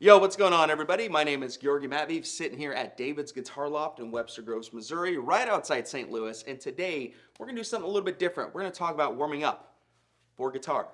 Yo, what's going on, everybody? My name is Georgi Matveev, sitting here at David's Guitar Loft in Webster Groves, Missouri, right outside St. Louis. And today, we're going to do something a little bit different. We're going to talk about warming up for guitar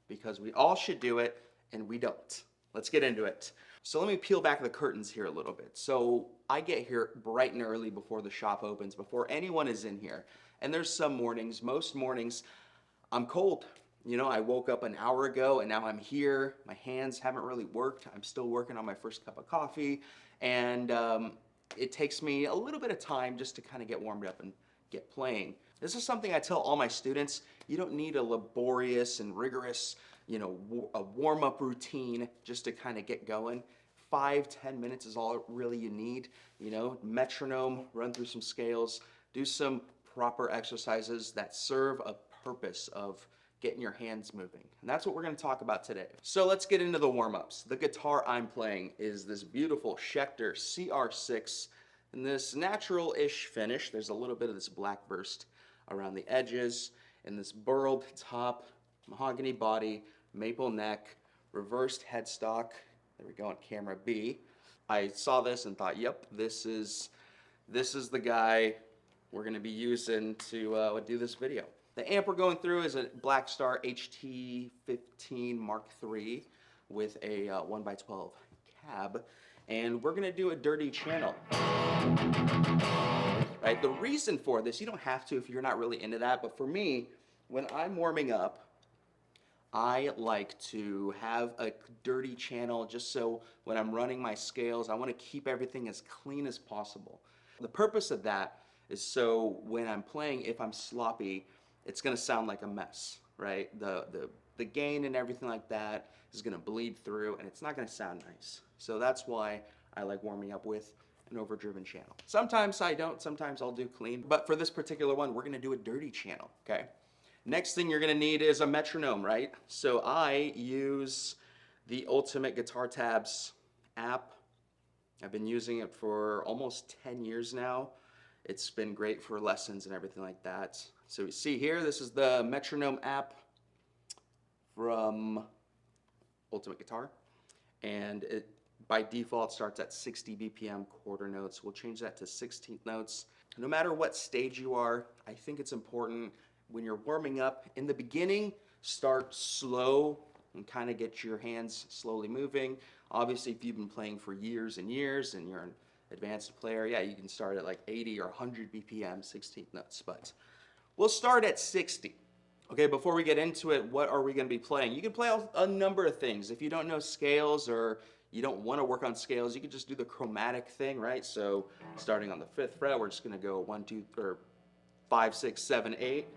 because we all should do it and we don't. Let's get into it. So let me peel back the curtains here a little bit. So I get here bright and early before the shop opens, before anyone is in here. And there's some mornings, most mornings, I'm cold. You know, I woke up an hour ago and now I'm here. My hands haven't really worked. I'm still working on my first cup of coffee. And it takes me a little bit of time just to kind of get warmed up and get playing. This is something I tell all my students. You don't need a laborious and rigorous, a warm-up routine just to kind of get going. 5-10 minutes is all really you need. Metronome, run through some scales, do some proper exercises that serve a purpose of getting your hands moving. And that's what we're going to talk about today. So let's get into the warm-ups. The guitar I'm playing is this beautiful Schecter CR6 in this natural-ish finish. There's a little bit of this black burst around the edges and this burled top, mahogany body, maple neck, reversed headstock. There we go on camera B. I saw this and thought, yep, this is the guy we're going to be using to do this video. The amp we're going through is a Blackstar HT15 Mark III with a 1x12 cab, and we're gonna do a dirty channel. Right? The reason for this, you don't have to if you're not really into that, but for me, when I'm warming up, I like to have a dirty channel just so when I'm running my scales, I want to keep everything as clean as possible. The purpose of that is so when I'm playing, if I'm sloppy, it's gonna sound like a mess, right? The gain and everything like that is gonna bleed through and it's not gonna sound nice. So that's why I like warming up with an overdriven channel. Sometimes I don't, sometimes I'll do clean, but for this particular one, we're gonna do a dirty channel, okay? Next thing you're gonna need is a metronome, right? So I use the Ultimate Guitar Tabs app. I've been using it for almost 10 years now. It's been great for lessons and everything like that. So we see here, this is the metronome app from Ultimate Guitar. And it, by default, starts at 60 BPM quarter notes. We'll change that to 16th notes. No matter what stage you are, I think it's important when you're warming up, in the beginning, start slow and kind of get your hands slowly moving. Obviously, if you've been playing for years and years and you're an advanced player, yeah, you can start at like 80 or 100 BPM, 16th notes, but we'll start at 60. Okay, before we get into it, what are we going to be playing? You can play a number of things. If you don't know scales or you don't want to work on scales, you can just do the chromatic thing, right? So starting on the 5th fret, we're just going to go 1, 2, or 5, 6, 7, 8.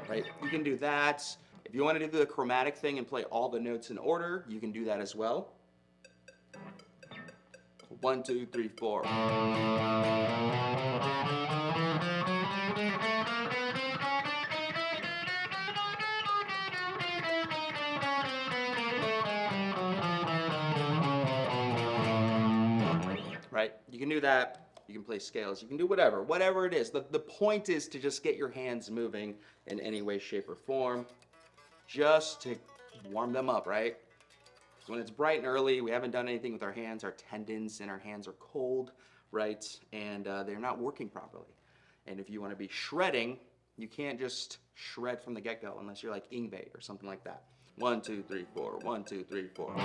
Right? You can do that. If you want to do the chromatic thing and play all the notes in order, you can do that as well. 1, 2, 3, 4. Right? You can do that. You can play scales. You can do whatever it is. The point is to just get your hands moving in any way, shape, or form, just to warm them up, right? So when it's bright and early, we haven't done anything with our hands. Our tendons in our hands are cold, right? And they're not working properly. And if you want to be shredding, you can't just shred from the get-go unless you're like Ingve or something like that. 1, 2, 3, 4. 1, 2, 3, 4.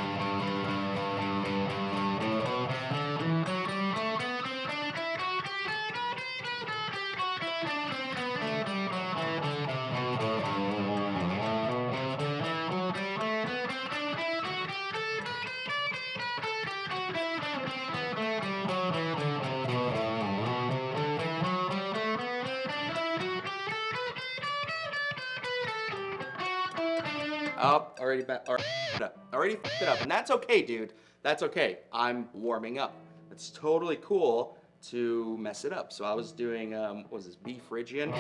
Oh, already f***ed it up, and that's okay, dude. That's okay. I'm warming up. It's totally cool to mess it up. So I was doing, what was this, B Phrygian?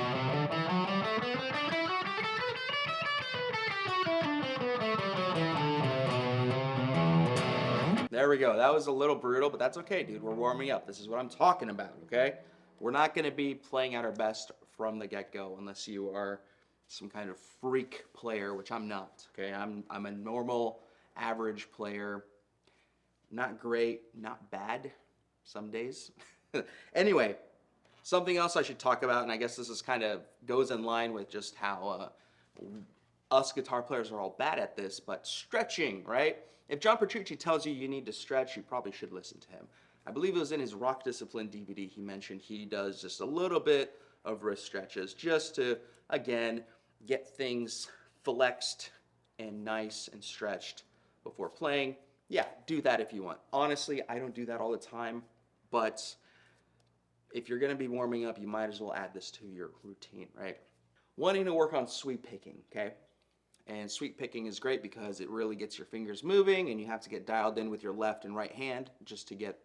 There we go. That was a little brutal, but that's okay, dude. We're warming up. This is what I'm talking about, okay? We're not going to be playing at our best from the get-go unless you are some kind of freak player, which I'm not, okay? I'm a normal, average player. Not great, not bad some days. Anyway, something else I should talk about, and I guess this is kind of goes in line with just how us guitar players are all bad at this, but stretching, right? If John Petrucci tells you you need to stretch, you probably should listen to him. I believe it was in his Rock Discipline DVD he mentioned he does just a little bit of wrist stretches just to, again, get things flexed and nice and stretched before playing. Yeah, do that if you want. Honestly, I don't do that all the time, but if you're going to be warming up, you might as well add this to your routine, right? Wanting to work on sweep picking, okay? And sweep picking is great because it really gets your fingers moving, and you have to get dialed in with your left and right hand just to get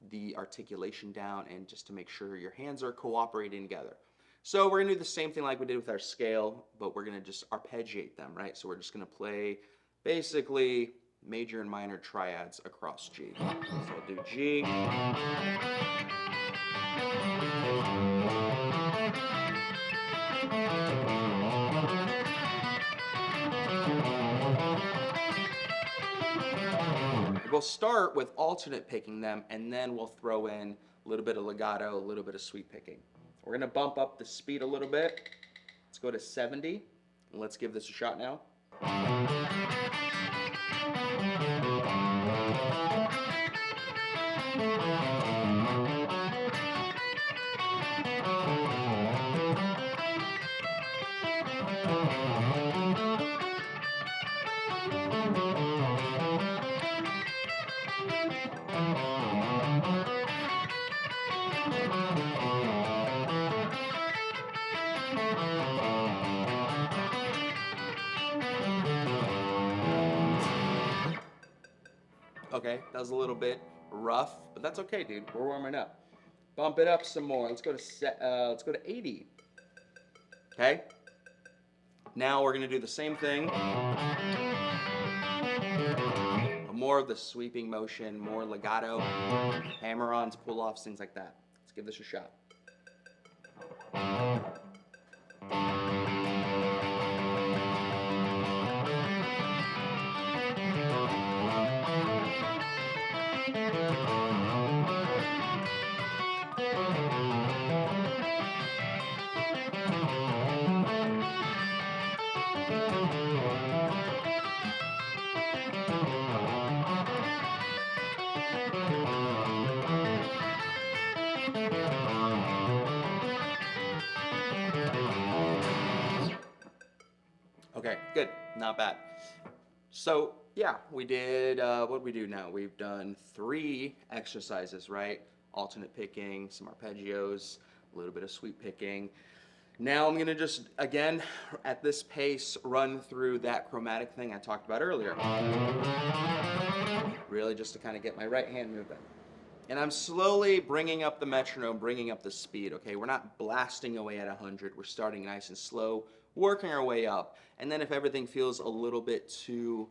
the articulation down and just to make sure your hands are cooperating together. So we're gonna do the same thing like we did with our scale, but we're gonna just arpeggiate them, right? So we're just gonna play basically major and minor triads across G. So I'll do G. We'll start with alternate picking them, and then we'll throw in a little bit of legato, a little bit of sweep picking. We're gonna bump up the speed a little bit. Let's go to 70, and let's give this a shot now. Okay, that was a little bit rough, but that's okay, dude. We're warming up. Bump it up some more. Let's go to 80. Okay. Now we're gonna do the same thing. More of the sweeping motion, more legato, hammer-ons, pull-offs, things like that. Let's give this a shot. Okay, good, not bad. So yeah, we did, what did we do now? We've done 3 exercises, right? Alternate picking, some arpeggios, a little bit of sweep picking. Now I'm gonna just, again, at this pace, run through that chromatic thing I talked about earlier. Really just to kind of get my right hand moving. And I'm slowly bringing up the metronome, bringing up the speed, okay? We're not blasting away at 100. We're starting nice and slow, working our way up. And then if everything feels a little bit too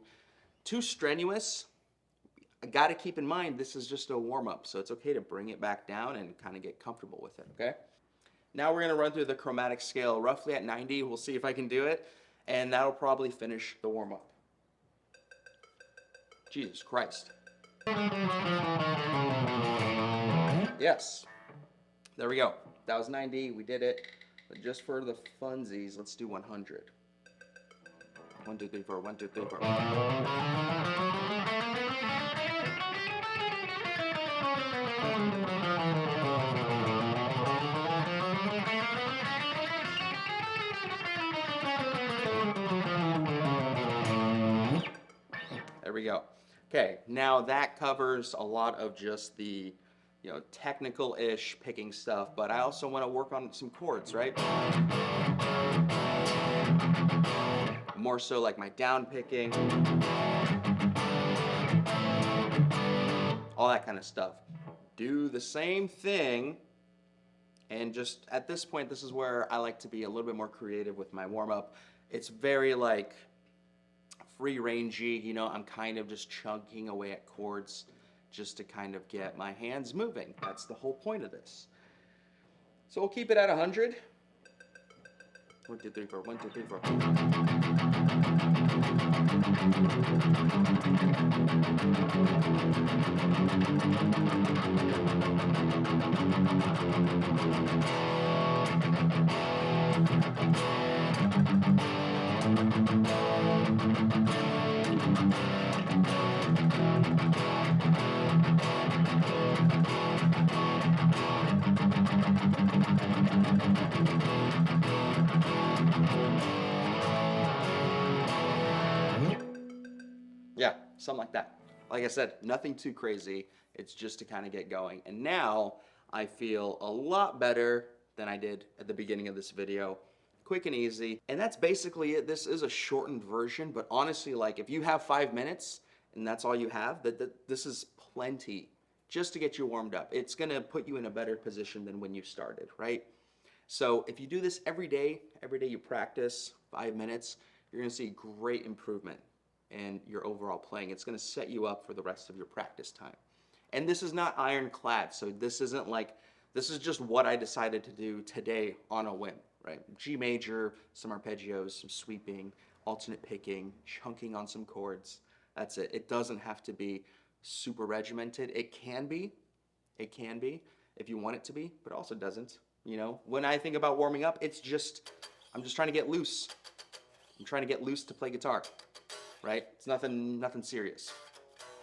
strenuous, I gotta keep in mind this is just a warm-up, so it's okay to bring it back down and kind of get comfortable with it, okay? Now we're gonna run through the chromatic scale roughly at 90. We'll see if I can do it, and that'll probably finish the warm-up. Jesus Christ. Yes, there we go. That was 90, we did it. But just for the funsies, let's do 100. 1, 2, 3, 4, 1, 2, 3, 4. There we go. Okay, now that covers a lot of just the, technical-ish picking stuff, but I also want to work on some chords, right? More so like my down picking, all that kind of stuff. Do the same thing, and just at this point, this is where I like to be a little bit more creative with my warm-up. It's very free rangey, I'm kind of just chunking away at chords, just to kind of get my hands moving. That's the whole point of this. So we'll keep it at 100. 1, 2, 3, 4, 1, 2, 3, 4. Yeah, something like that. Like I said, nothing too crazy. It's just to kind of get going. And now I feel a lot better than I did at the beginning of this video. Quick and easy. And that's basically it. This is a shortened version, but honestly, like if you have 5 minutes and that's all you have, this is plenty just to get you warmed up. It's gonna put you in a better position than when you started, right? So if you do this every day you practice 5 minutes, you're gonna see great improvement in your overall playing. It's going to set you up for the rest of your practice time. And this is not ironclad, so this isn't like, this is just what I decided to do today on a whim, right? G major, some arpeggios, some sweeping, alternate picking, chunking on some chords. That's it. It doesn't have to be super regimented. It can be if you want it to be, but also doesn't. You know, when I think about warming up, I'm just trying to get loose. I'm trying to get loose to play guitar. Right? It's nothing serious.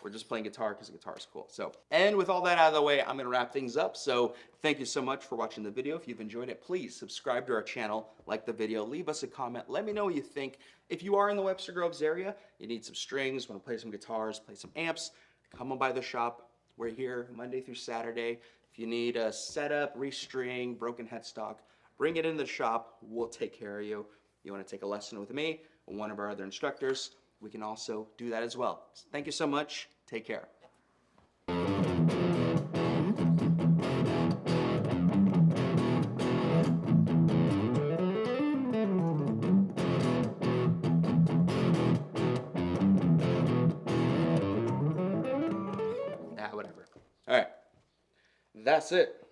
We're just playing guitar because the guitar is cool. So, and with all that out of the way, I'm going to wrap things up. So thank you so much for watching the video. If you've enjoyed it, please subscribe to our channel, like the video, leave us a comment. Let me know what you think. If you are in the Webster Groves area, you need some strings, want to play some guitars, play some amps, come on by the shop. We're here Monday through Saturday. If you need a setup, restring, broken headstock, bring it in the shop. We'll take care of you. You want to take a lesson with me or one of our other instructors, we can also do that as well. Thank you so much. Take care. Whatever. All right. That's it.